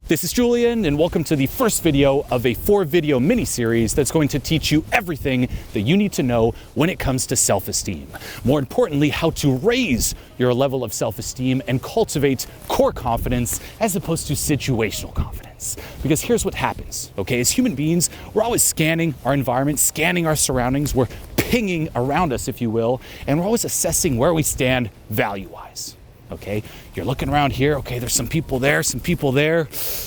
This is Julien, and welcome to the first video of a 4-video mini-series that's going to teach you everything that you need to know when it comes to self-esteem. More importantly, how to raise your level of self-esteem and cultivate core confidence as opposed to situational confidence. Because here's what happens, okay? As human beings, we're always scanning our environment, scanning our surroundings, we're pinging around us, if you will, and we're always assessing where we stand value-wise. Okay, you're looking around here, okay, there's some people there,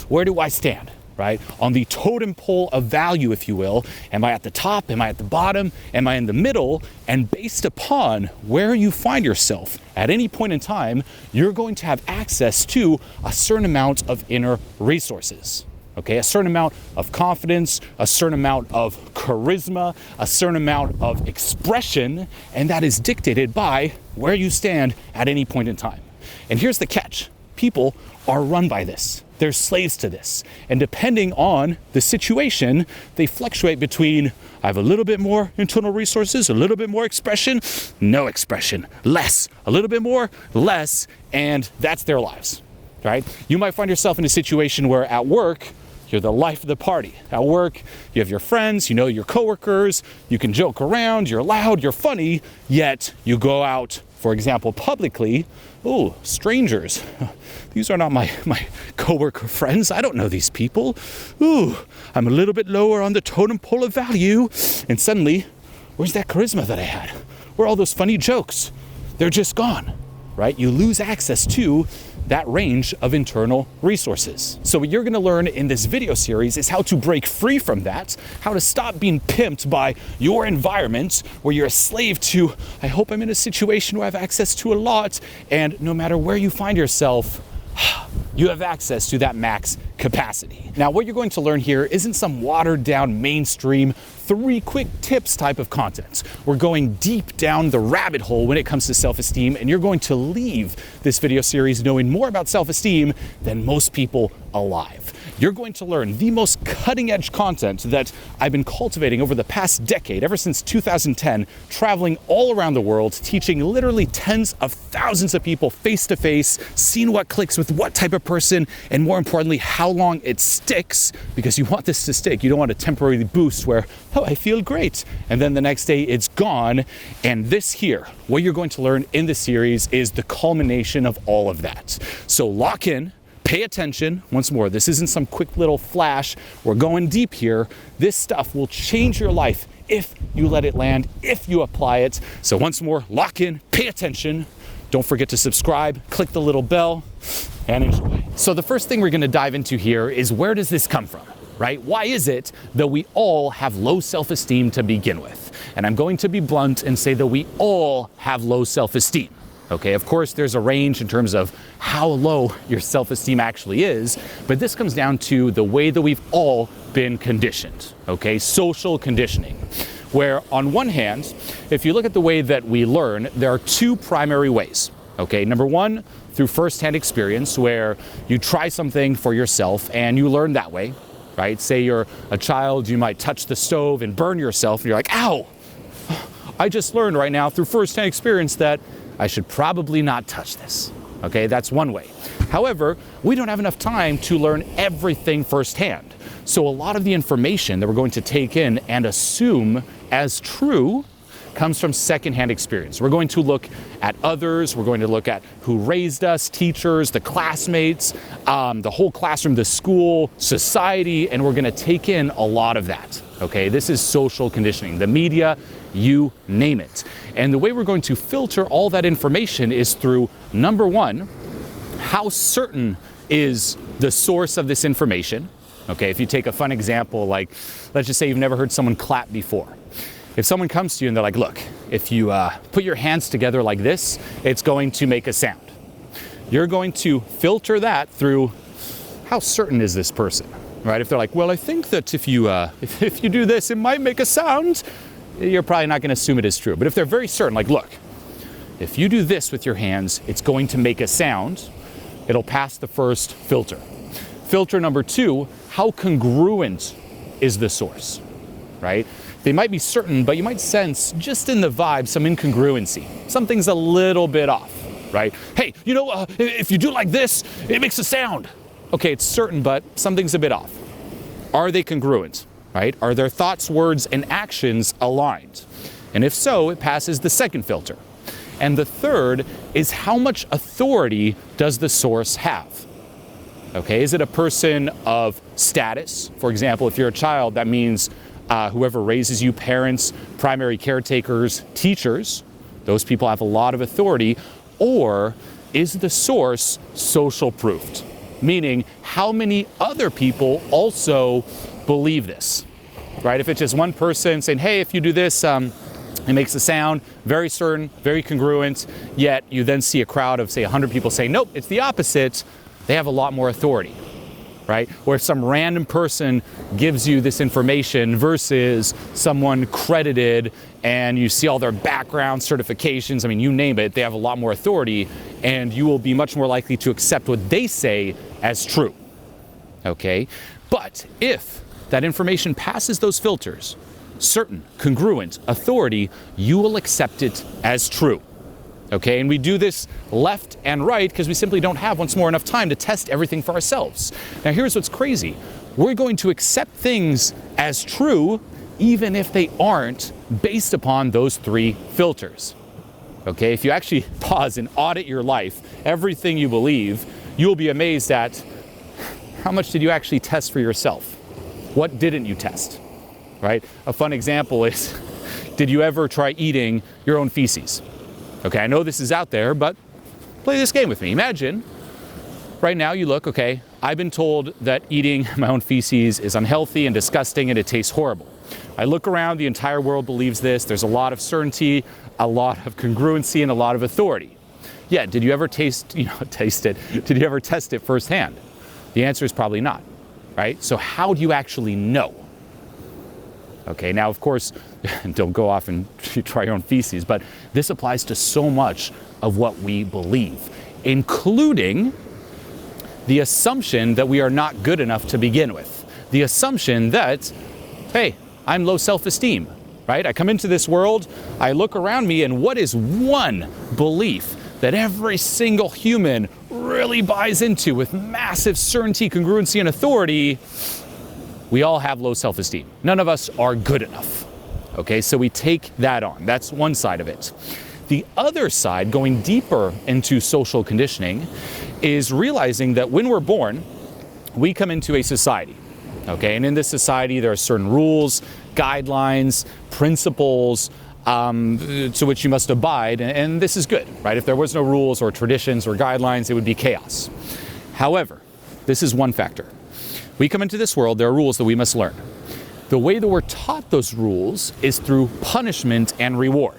where do I stand, right? On the totem pole of value, if you will. Am I at the top? Am I at the bottom? Am I in the middle? And based upon where you find yourself at any point in time, you're going to have access to a certain amount of inner resources. Okay, a certain amount of confidence, a certain amount of charisma, a certain amount of expression, and that is dictated by where you stand at any point in time. And here's the catch. People are run by this. They're slaves to this. And depending on the situation, they fluctuate between, I have a little bit more internal resources, a little bit more expression, no expression, less, a little bit more, less, and that's their lives, right? You might find yourself in a situation where at work, you're the life of the party. At work, you have your friends, you know your coworkers, you can joke around, you're loud, you're funny, yet you go out, for example, publicly, oh, strangers. These are not my coworker friends. I don't know these people. Ooh, I'm a little bit lower on the totem pole of value. And suddenly, where's that charisma that I had? Where are all those funny jokes? They're just gone, right? You lose access to that range of internal resources. So what you're gonna learn in this video series is how to break free from that, how to stop being pimped by your environment where you're a slave to, I hope I'm in a situation where I have access to a lot, and no matter where you find yourself, you have access to that max capacity. Now, what you're going to learn here isn't some watered down mainstream 3 quick tips type of content. We're going deep down the rabbit hole when it comes to self-esteem, and you're going to leave this video series knowing more about self-esteem than most people alive. You're going to learn the most cutting edge content that I've been cultivating over the past decade, ever since 2010, traveling all around the world, teaching literally tens of thousands of people face to face, seeing what clicks with what type of person, and more importantly, how long it sticks, because you want this to stick. You don't want a temporary boost where, oh, I feel great, and then the next day it's gone. And this here, what you're going to learn in this series is the culmination of all of that. So lock in. Pay attention. Once more, this isn't some quick little flash. We're going deep here. This stuff will change your life if you let it land, if you apply it. So once more, lock in, pay attention. Don't forget to subscribe, click the little bell, and enjoy. So the first thing we're going to dive into here is, where does this come from, right? Why is it that we all have low self-esteem to begin with? And I'm going to be blunt and say that we all have low self-esteem. Okay, of course, there's a range in terms of how low your self-esteem actually is, but this comes down to the way that we've all been conditioned, okay? Social conditioning, where on one hand, if you look at the way that we learn, there are 2 primary ways, okay? Number 1, through firsthand experience, where you try something for yourself and you learn that way, right? Say you're a child, you might touch the stove and burn yourself, and you're like, ow! I just learned right now through firsthand experience that I should probably not touch this. Okay, that's one way. However, we don't have enough time to learn everything firsthand. So a lot of the information that we're going to take in and assume as true comes from secondhand experience. We're going to look at others, we're going to look at who raised us, teachers, the classmates, the whole classroom, the school, society, and we're gonna take in a lot of that. Okay, this is social conditioning, the media, you name it. And the way we're going to filter all that information is through, number 1, how certain is the source of this information? Okay, if you take a fun example, like, let's just say you've never heard someone clap before. If someone comes to you and they're like, look, if you put your hands together like this, it's going to make a sound. You're going to filter that through, how certain is this person, right? If they're like, well, I think that if you do this, it might make a sound, you're probably not going to assume it is true. But if they're very certain, like, look, if you do this with your hands, it's going to make a sound, it'll pass the first filter. Filter number 2, how congruent is the source, right? They might be certain, but you might sense just in the vibe some incongruency. Something's a little bit off, right? Hey, if you do like this, it makes a sound. okay, it's certain, but something's a bit off. Are they congruent, right? Are their thoughts, words, and actions aligned? And if so, it passes the second filter. And the third is, how much authority does the source have? Okay, is it a person of status? For example, if you're a child, that means whoever raises you, parents, primary caretakers, teachers, those people have a lot of authority. Or is the source social proofed? Meaning, how many other people also believe this, right? If it's just one person saying, hey, if you do this, it makes a sound, very certain, very congruent, yet you then see a crowd of, say, 100 people saying, nope, it's the opposite, they have a lot more authority, right? Or if some random person gives you this information versus someone credited and you see all their background, certifications, I mean, you name it, they have a lot more authority, and you will be much more likely to accept what they say as true, okay? But if that information passes those filters, certain, congruent, authority, you will accept it as true. Okay, and we do this left and right because we simply don't have, once more, enough time to test everything for ourselves. Now here's what's crazy. We're going to accept things as true even if they aren't based upon those three filters. Okay, if you actually pause and audit your life, everything you believe, you'll be amazed at how much did you actually test for yourself? What didn't you test? Right? A fun example is, did you ever try eating your own feces? Okay, I know this is out there, but play this game with me. Imagine, right now you look, okay, I've been told that eating my own feces is unhealthy and disgusting and it tastes horrible. I look around, the entire world believes this. There's a lot of certainty, a lot of congruency, and a lot of authority. Yeah, did you ever taste it? Did you ever test it firsthand? The answer is probably not, right? So how do you actually know? Okay, now of course, don't go off and try your own feces, but this applies to so much of what we believe, including the assumption that we are not good enough to begin with. The assumption that, hey, I'm low self-esteem, right? I come into this world, I look around me, and what is one belief that every single human really buys into with massive certainty, congruency, and authority? We all have low self-esteem. None of us are good enough. Okay, so we take that on. That's one side of it. The other side, going deeper into social conditioning, is realizing that when we're born, we come into a society. Okay, and in this society, there are certain rules, guidelines, principles to which you must abide, and this is good, right? If there was no rules or traditions or guidelines, it would be chaos. However, this is one factor. We come into this world, there are rules that we must learn. The way that we're taught those rules is through punishment and reward.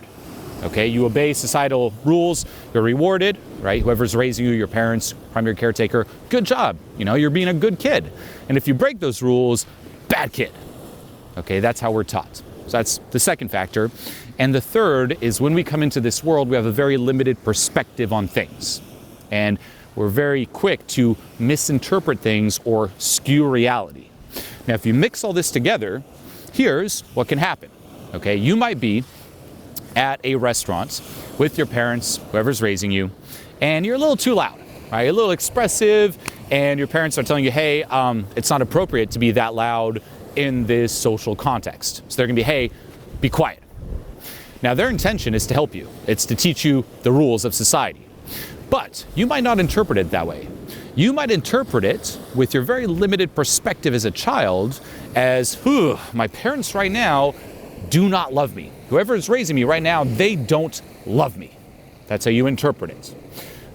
Okay, you obey societal rules, you're rewarded, right? Whoever's raising you, your parents, primary caretaker, good job. You're being a good kid. And if you break those rules, bad kid. Okay, that's how we're taught. So that's the second factor. And the third is, when we come into this world, we have a very limited perspective on things. And we're very quick to misinterpret things or skew reality. Now, if you mix all this together, here's what can happen. Okay, you might be at a restaurant with your parents, whoever's raising you, and you're a little too loud, right? You're a little expressive, and your parents are telling you, hey, it's not appropriate to be that loud in this social context. So they're gonna be, hey, be quiet. Now, their intention is to help you. It's to teach you the rules of society. But you might not interpret it that way. You might interpret it with your very limited perspective as a child as, my parents right now do not love me. Whoever is raising me right now, they don't love me. That's how you interpret it.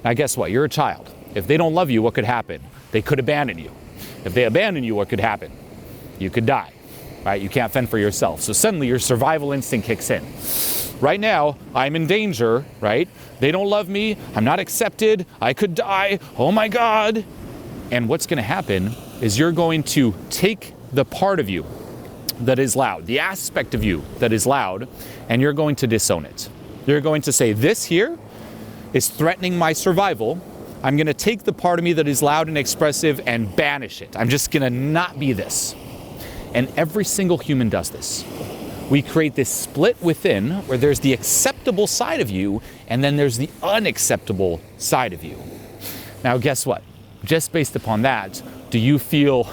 Now guess what? You're a child. If they don't love you, what could happen? They could abandon you. If they abandon you, what could happen? You could die, right? You can't fend for yourself. So suddenly your survival instinct kicks in. Right now, I'm in danger, right? They don't love me. I'm not accepted. I could die. Oh my God. And what's going to happen is you're going to take the part of you that is loud, the aspect of you that is loud, and you're going to disown it. You're going to say, this here is threatening my survival. I'm going to take the part of me that is loud and expressive and banish it. I'm just going to not be this. And every single human does this. We create this split within where there's the acceptable side of you and then there's the unacceptable side of you. Now guess what? just based upon that, do you feel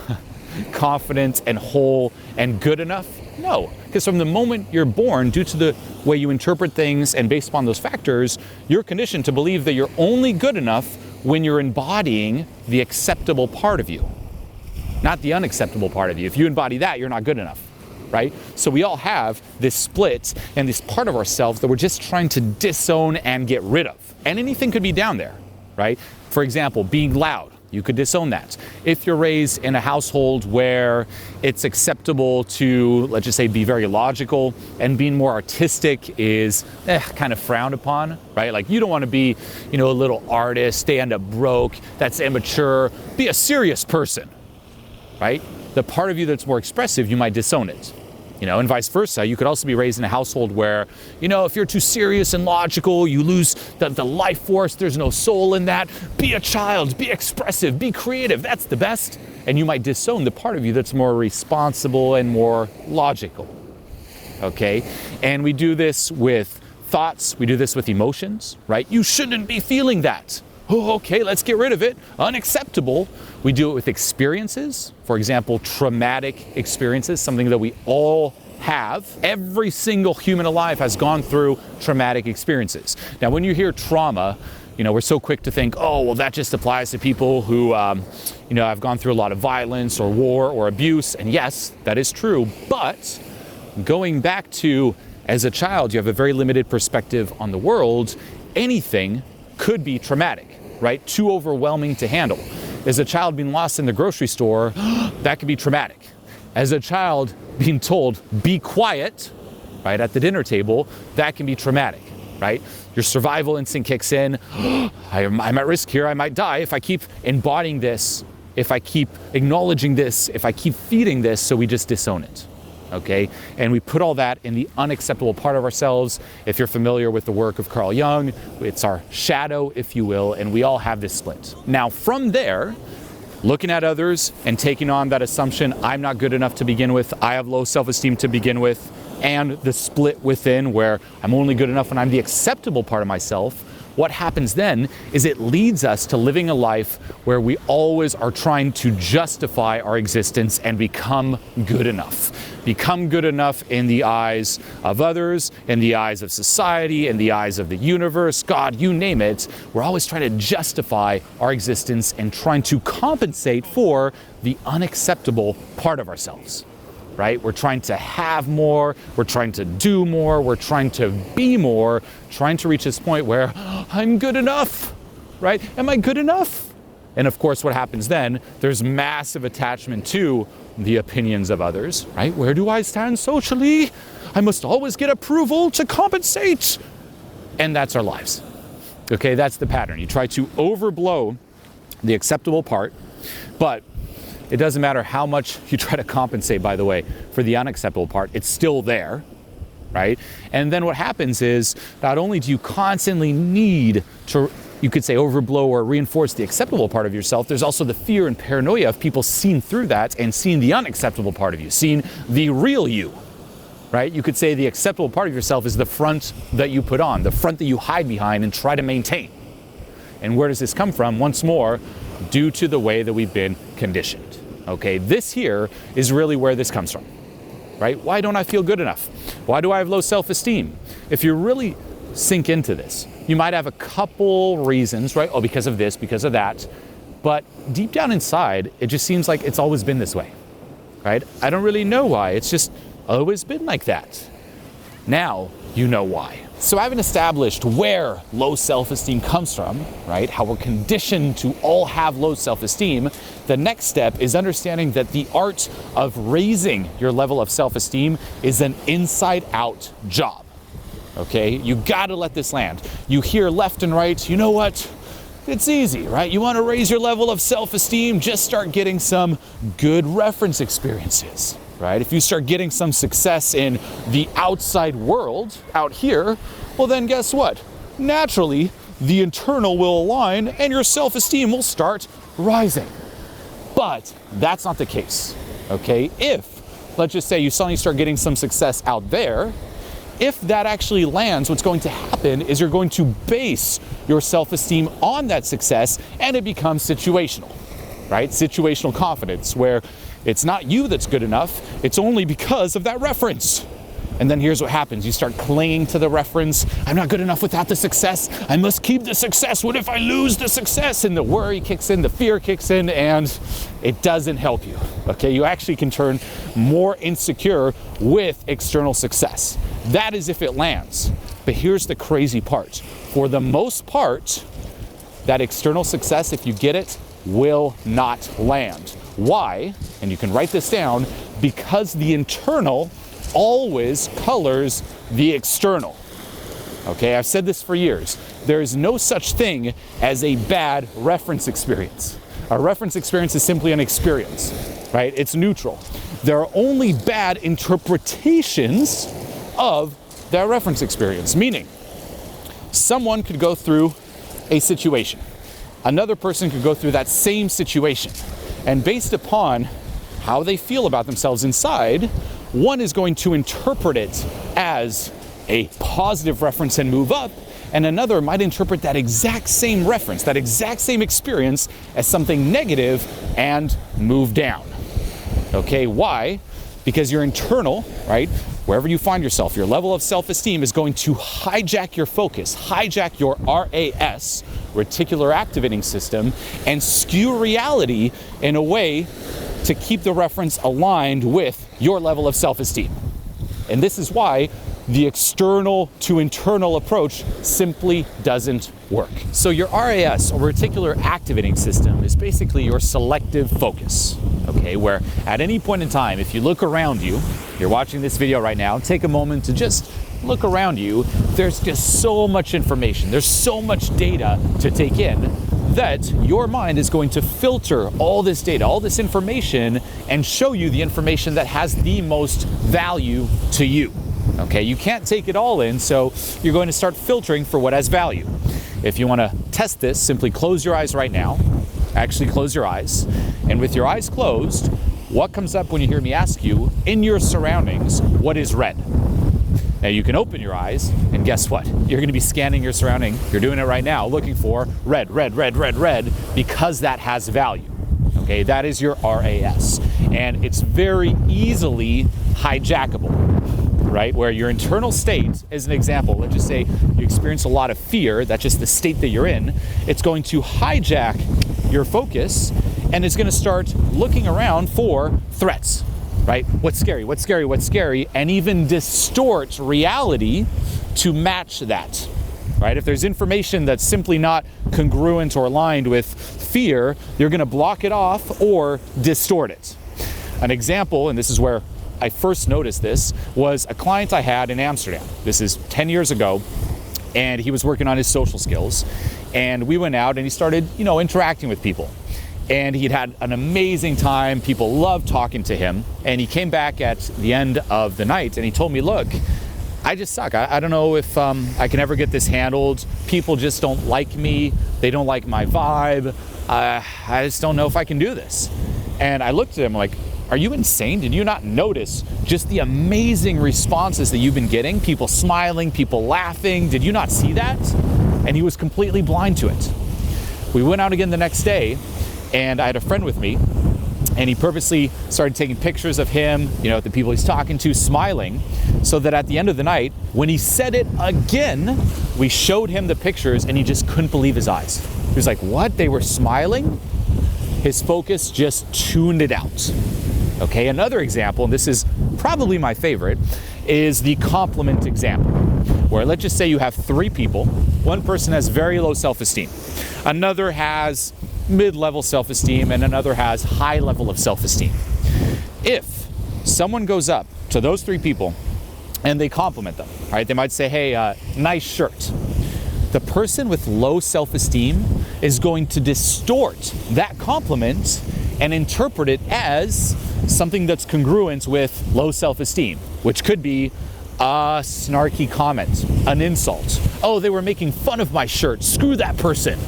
confident and whole and good enough? No, because from the moment you're born, due to the way you interpret things and based upon those factors, you're conditioned to believe that you're only good enough when you're embodying the acceptable part of you, not the unacceptable part of you. If you embody that, you're not good enough, right? So we all have this split and this part of ourselves that we're just trying to disown and get rid of. And anything could be down there, right? For example, being loud. You could disown that. If you're raised in a household where it's acceptable to, let's just say, be very logical, and being more artistic is kind of frowned upon, right? Like you don't want to be, a little artist, stay end up broke, that's immature, be a serious person, right? The part of you that's more expressive, you might disown it. And vice versa. You could also be raised in a household where, if you're too serious and logical, you lose the life force, there's no soul in that. Be a child, be expressive, be creative, that's the best. And you might disown the part of you that's more responsible and more logical, okay? And we do this with thoughts, we do this with emotions, right? You shouldn't be feeling that. Oh, okay, let's get rid of it. Unacceptable. We do it with experiences. For example, traumatic experiences, something that we all have. Every single human alive has gone through traumatic experiences. Now, when you hear trauma, we're so quick to think, oh, well, that just applies to people who, have gone through a lot of violence or war or abuse. And yes, that is true. But going back to, as a child, you have a very limited perspective on the world. Anything could be traumatic, right? Too overwhelming to handle. As a child being lost in the grocery store, that could be traumatic. As a child being told, be quiet, right, at the dinner table, that can be traumatic, right? Your survival instinct kicks in. I'm at risk here, I might die if I keep embodying this, if I keep acknowledging this, if I keep feeding this, so we just disown it. Okay, and we put all that in the unacceptable part of ourselves. If you're familiar with the work of Carl Jung, it's our shadow, if you will, and we all have this split. Now, from there, looking at others and taking on that assumption, I'm not good enough to begin with, I have low self-esteem to begin with, and the split within where I'm only good enough when I'm the acceptable part of myself, what happens then is it leads us to living a life where we always are trying to justify our existence and become good enough. Become good enough in the eyes of others, in the eyes of society, in the eyes of the universe, God, you name it. We're always trying to justify our existence and trying to compensate for the unacceptable part of ourselves. Right? We're trying to have more, we're trying to do more, we're trying to be more, trying to reach this point where I'm good enough, right? Am I good enough? And of course, what happens then, there's massive attachment to the opinions of others, right? Where do I stand socially? I must always get approval to compensate. And that's our lives. Okay, that's the pattern. You try to overblow the acceptable part, but it doesn't matter how much you try to compensate, by the way, for the unacceptable part, it's still there, right? And then what happens is, not only do you constantly need to, you could say, overblow or reinforce the acceptable part of yourself, there's also the fear and paranoia of people seeing through that and seeing the unacceptable part of you, seeing the real you, right? You could say the acceptable part of yourself is the front that you put on, the front that you hide behind and try to maintain. And where does this come from? Once more, due to the way that we've been conditioned. Okay, this here is really where this comes from, right? Why don't I feel good enough? Why do I have low self-esteem? If you really sink into this, you might have a couple reasons, right? Oh, because of this, because of that. But deep down inside, it just seems like it's always been this way, right? I don't really know why. It's just always been like that. Now you know why. So having established where low self-esteem comes from, right, how we're conditioned to all have low self-esteem, the next step is understanding that the art of raising your level of self-esteem is an inside-out job, okay? You gotta let this land. You hear left and right, you know what? It's easy, right? You wanna raise your level of self-esteem, just start getting some good reference experiences. Right? If you start getting some success in the outside world out here, well then guess what? Naturally, the internal will align and your self-esteem will start rising. But that's not the case, okay? If, let's just say you suddenly start getting some success out there if that actually lands, what's going to happen is you're going to base your self-esteem on that success, and it becomes situational, right? Situational confidence, where it's not you that's good enough, it's only because of that reference. And then here's what happens. You start clinging to the reference. I'm not good enough without the success. I must keep the success. What if I lose the success? And the worry kicks in, the fear kicks in, and it doesn't help you. Okay, you actually can turn more insecure with external success. That is if it lands. But here's the crazy part. For the most part, that external success, if you get it, will not land. Why? And you can write this down, because the internal always colors the external. Okay, I've said this for years. There is no such thing as a bad reference experience. A reference experience is simply an experience, right? It's neutral. There are only bad interpretations of that reference experience, meaning someone could go through a situation. Another person could go through that same situation. And based upon how they feel about themselves inside, one is going to interpret it as a positive reference and move up, and another might interpret that exact same reference, that exact same experience, as something negative and move down. Okay, why? Because your internal, right, wherever you find yourself, your level of self-esteem is going to hijack your focus, hijack your RAS, reticular activating system, and skew reality in a way to keep the reference aligned with your level of self-esteem. And this is why the external to internal approach simply doesn't work. So your RAS, or reticular activating system, is basically your selective focus, okay? Where at any point in time, if you look around you, you're watching this video right now, take a moment to just look around you. There's just so much information, there's so much data to take in, that your mind is going to filter all this data, all this information, and show you the information that has the most value to you. Okay, you can't take it all in, so you're going to start filtering for what has value. If you want to test this, simply close your eyes right now. Actually, close your eyes. And with your eyes closed, what comes up when you hear me ask you, in your surroundings, what is red? Now you can open your eyes, and guess what? You're going to be scanning your surrounding. You're doing it right now, looking for red, red, red, red, red, because that has value. Okay, that is your RAS. And it's very easily hijackable, right? Where your internal state, as an example, let's just say you experience a lot of fear, that's just the state that you're in, it's going to hijack your focus, and it's going to start looking around for threats. Right? What's scary? What's scary? What's scary? And even distort reality to match that. Right? If there's information that's simply not congruent or aligned with fear, you're going to block it off or distort it. An example, and this is where I first noticed this, was a client I had in Amsterdam. This is 10 years ago, and he was working on his social skills. And we went out and he started, interacting with people. And he'd had an amazing time. People loved talking to him. And he came back at the end of the night and he told me, look, I just suck. I don't know if I can ever get this handled. People just don't like me. They don't like my vibe. I just don't know if I can do this. And I looked at him like, are you insane? Did you not notice just the amazing responses that you've been getting? People smiling, people laughing. Did you not see that? And he was completely blind to it. We went out again the next day, and I had a friend with me, and he purposely started taking pictures of him, the people he's talking to, smiling, so that at the end of the night, when he said it again, we showed him the pictures, and he just couldn't believe his eyes. He was like, what? They were smiling? His focus just tuned it out. Okay, another example, and this is probably my favorite, is the compliment example, where let's just say you have 3 people. One person has very low self-esteem. Another has mid-level self-esteem, and another has high level of self-esteem. If someone goes up to those 3 people and they compliment them, right? They might say, hey, nice shirt. The person with low self-esteem is going to distort that compliment and interpret it as something that's congruent with low self-esteem, which could be a snarky comment, an insult. Oh, they were making fun of my shirt. Screw that person.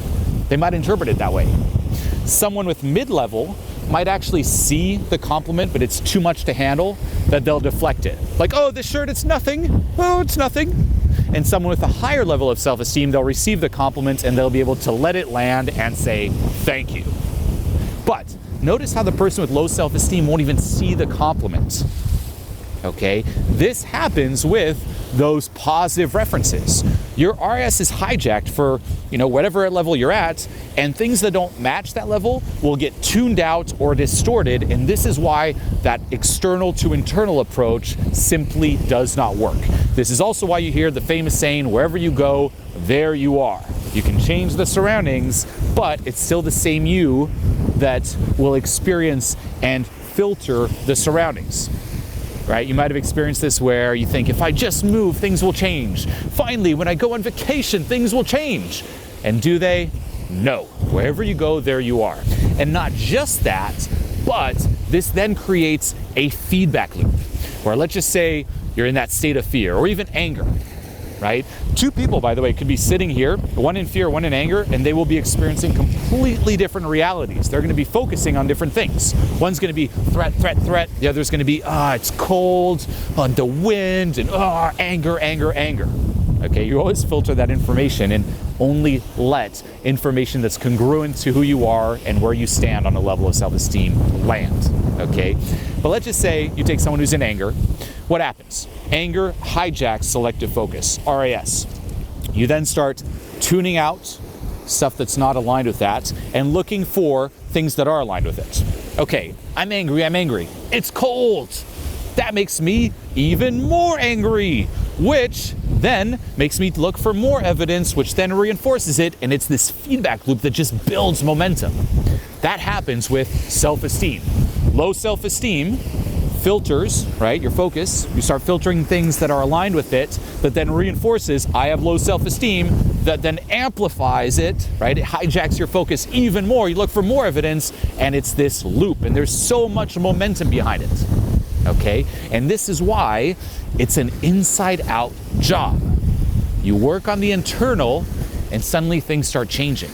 They might interpret it that way. Someone with mid-level might actually see the compliment, but it's too much to handle, that they'll deflect it. Like, oh, this shirt, it's nothing. Oh, it's nothing. And someone with a higher level of self-esteem, they'll receive the compliment and they'll be able to let it land and say, thank you. But notice how the person with low self-esteem won't even see the compliment. Okay? This happens with those positive references. Your RS is hijacked for, whatever level you're at, and things that don't match that level will get tuned out or distorted, and this is why that external to internal approach simply does not work. This is also why you hear the famous saying, wherever you go, there you are. You can change the surroundings, but it's still the same you that will experience and filter the surroundings. Right? You might have experienced this where you think, if I just move, things will change. Finally, when I go on vacation, things will change. And do they? No. Wherever you go, there you are. And not just that, but this then creates a feedback loop where, let's just say you're in that state of fear or even anger, right? Two people, by the way, could be sitting here, one in fear, one in anger, and they will be experiencing completely different realities. They're going to be focusing on different things. One's going to be threat, threat, threat. The other's going to be, it's cold, the wind, and anger, anger, anger. Okay, you always filter that information and only let information that's congruent to who you are and where you stand on a level of self-esteem land. Okay, but let's just say you take someone who's in anger. What happens? Anger hijacks selective focus, RAS. You then start tuning out stuff that's not aligned with that and looking for things that are aligned with it. Okay, I'm angry. It's cold. That makes me even more angry, which then makes me look for more evidence, which then reinforces it, and it's this feedback loop that just builds momentum. That happens with self-esteem. Low self-esteem filters, right, your focus. You start filtering things that are aligned with it, that then reinforces, I have low self-esteem, that then amplifies it, right? It hijacks your focus even more. You look for more evidence, and it's this loop, and there's so much momentum behind it, okay? And this is why it's an inside-out job. You work on the internal, and suddenly things start changing.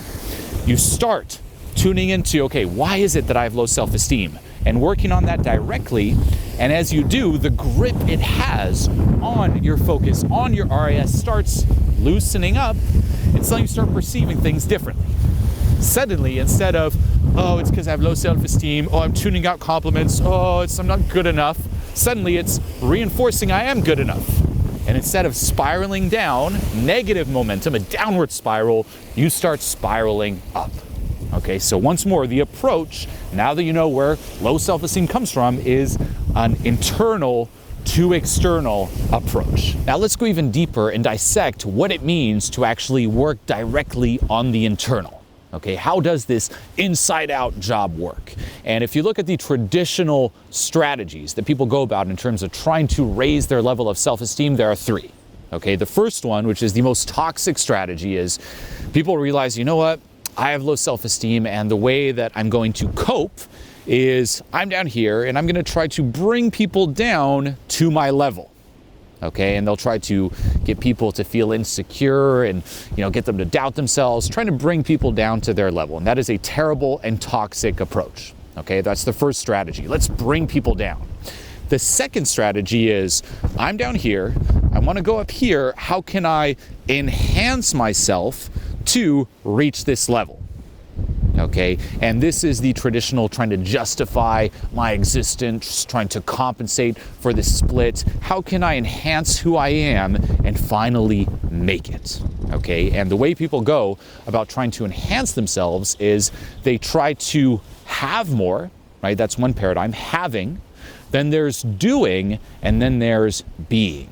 You start tuning into, okay, why is it that I have low self-esteem? And working on that directly, and as you do, the grip it has on your focus, on your RAS starts loosening up, and suddenly you start perceiving things differently. Suddenly, instead of, it's because I have low self-esteem, I'm tuning out compliments, I'm not good enough, suddenly it's reinforcing I am good enough. And instead of spiraling down, negative momentum, a downward spiral, you start spiraling up. Okay, so once more, the approach, now that you know where low self-esteem comes from, is an internal to external approach. Now let's go even deeper and dissect what it means to actually work directly on the internal. Okay, how does this inside-out job work? And if you look at the traditional strategies that people go about in terms of trying to raise their level of self-esteem, there are three. Okay, the first one, which is the most toxic strategy, is people realize, you know what? I have low self-esteem, and the way that I'm going to cope is I'm down here and I'm going to try to bring people down to my level. Okay, and they'll try to get people to feel insecure and, get them to doubt themselves, trying to bring people down to their level. And that is a terrible and toxic approach. Okay, that's the first strategy. Let's bring people down. The second strategy is I'm down here, I want to go up here. How can I enhance myself to reach this level? Okay, and this is the traditional trying to justify my existence, trying to compensate for this split. How can I enhance who I am and finally make it? Okay, and the way people go about trying to enhance themselves is they try to have more, right? That's one paradigm, having. Then there's doing, and then there's being.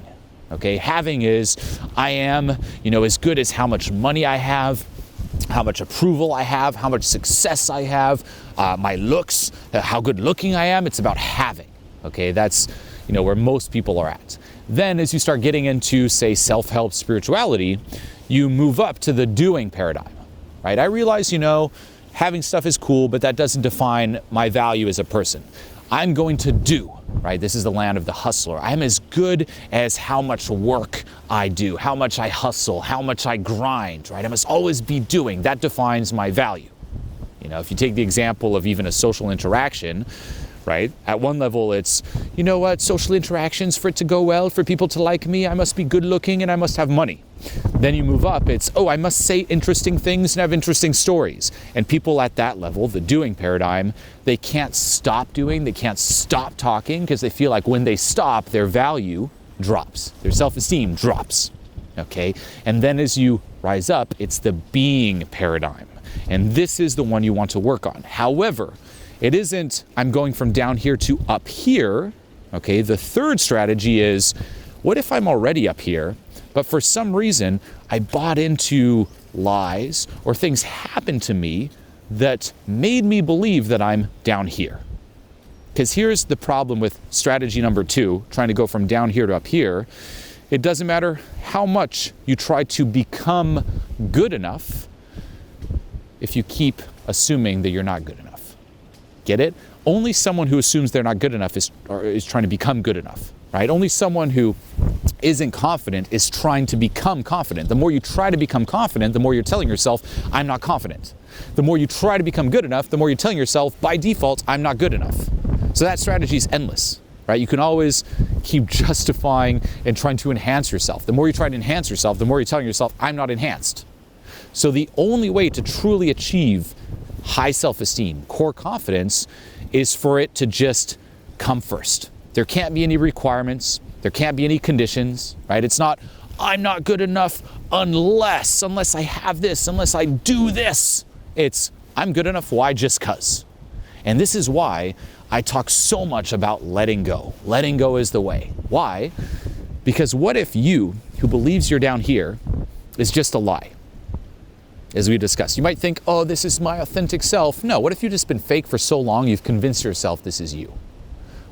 Okay, having is I am, as good as how much money I have, how much approval I have, how much success I have, my looks, how good looking I am. It's about having. Okay, that's where most people are at. Then as you start getting into, say, self-help spirituality, you move up to the doing paradigm, right? I realize, having stuff is cool, but that doesn't define my value as a person. I'm going to do, right? This is the land of the hustler. I'm as good as how much work I do, how much I hustle, how much I grind, right? I must always be doing. That defines my value. You know, if you take the example of even a social interaction, right? At one level, it's, you know what, social interactions, for it to go well, for people to like me, I must be good looking and I must have money. Then you move up, it's, oh, I must say interesting things and have interesting stories. And people at that level, the doing paradigm, they can't stop doing, they can't stop talking, because they feel like when they stop, their value drops, their self-esteem drops, okay? And then as you rise up, it's the being paradigm. And this is the one you want to work on. However, it isn't, I'm going from down here to up here, okay? The third strategy is, what if I'm already up here, but for some reason I bought into lies or things happened to me that made me believe that I'm down here? Because here's the problem with strategy number 2, trying to go from down here to up here. It doesn't matter how much you try to become good enough if you keep assuming that you're not good enough. Get it? Only someone who assumes they're not good enough is trying to become good enough, right? Only someone who isn't confident is trying to become confident. The more you try to become confident, the more you're telling yourself, I'm not confident. The more you try to become good enough, the more you're telling yourself, by default, I'm not good enough. So that strategy is endless, right? You can always keep justifying and trying to enhance yourself. The more you try to enhance yourself, the more you're telling yourself, I'm not enhanced. So the only way to truly achieve high self-esteem, core confidence, is for it to just come first. There can't be any requirements. There can't be any conditions, right? It's not, I'm not good enough unless I have this, unless I do this. It's, I'm good enough, why? Just 'cause. And this is why I talk so much about letting go. Letting go is the way. Why? Because what if you, who believes you're down here, is just a lie? As we discussed, you might think, oh, this is my authentic self. No, what if you've just been fake for so long, you've convinced yourself this is you?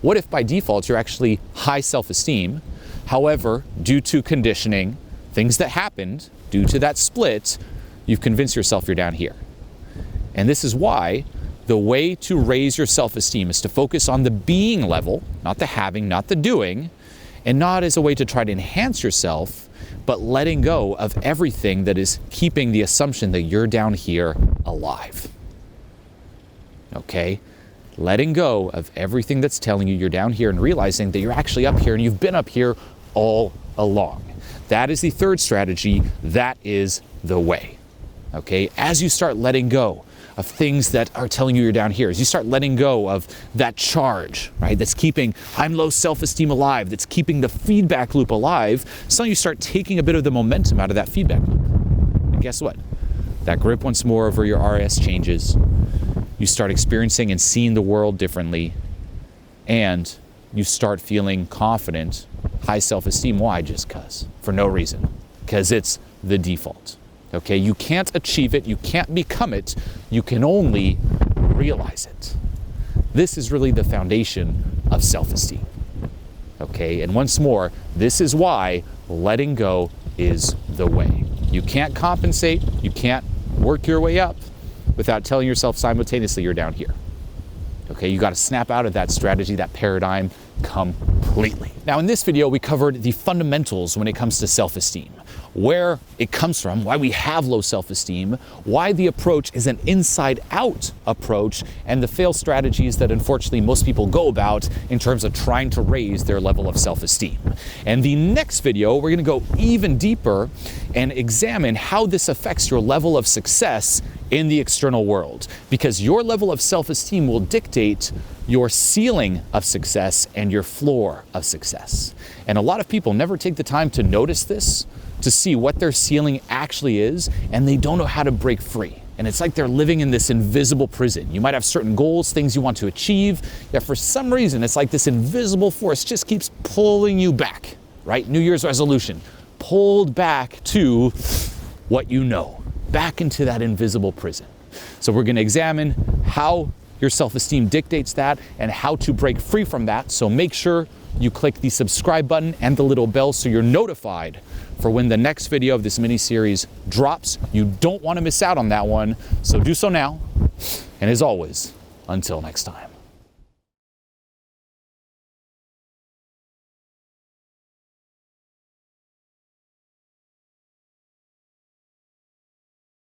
What if by default you're actually high self-esteem, however, due to conditioning, things that happened, due to that split, you've convinced yourself you're down here? And this is why the way to raise your self-esteem is to focus on the being level, not the having, not the doing, and not as a way to try to enhance yourself, but letting go of everything that is keeping the assumption that you're down here alive. Okay? Letting go of everything that's telling you you're down here and realizing that you're actually up here and you've been up here all along. That is the third strategy. That is the way. Okay? As you start letting go of things that are telling you you're down here, as you start letting go of that charge, right, that's keeping I'm low self-esteem alive, that's keeping the feedback loop alive, suddenly you start taking a bit of the momentum out of that feedback loop. And guess what? That grip once more over your RS changes. You start experiencing and seeing the world differently, and you start feeling confident, high self-esteem. Why? Just 'cause. For no reason. Because it's the default. Okay? You can't achieve it. You can't become it. You can only realize it. This is really the foundation of self-esteem. Okay? And once more, this is why letting go is the way. You can't compensate. You can't work your way up without telling yourself simultaneously you're down here. Okay, you got to snap out of that strategy, that paradigm completely. Now in this video, we covered the fundamentals when it comes to self-esteem, where it comes from, why we have low self-esteem, why the approach is an inside-out approach, and the fail strategies that unfortunately most people go about in terms of trying to raise their level of self-esteem. And the next video, we're going to go even deeper and examine how this affects your level of success in the external world, because your level of self-esteem will dictate your ceiling of success and your floor of success. And a lot of people never take the time to notice this, to see what their ceiling actually is, and they don't know how to break free. And it's like they're living in this invisible prison. You might have certain goals, things you want to achieve, yet for some reason it's like this invisible force just keeps pulling you back, right? New Year's resolution, pulled back to what you know, back into that invisible prison. So we're going to examine how your self-esteem dictates that and how to break free from that. So make sure you click the subscribe button and the little bell so you're notified for when the next video of this mini-series drops. You don't want to miss out on that one, so do so now. And as always, until next time.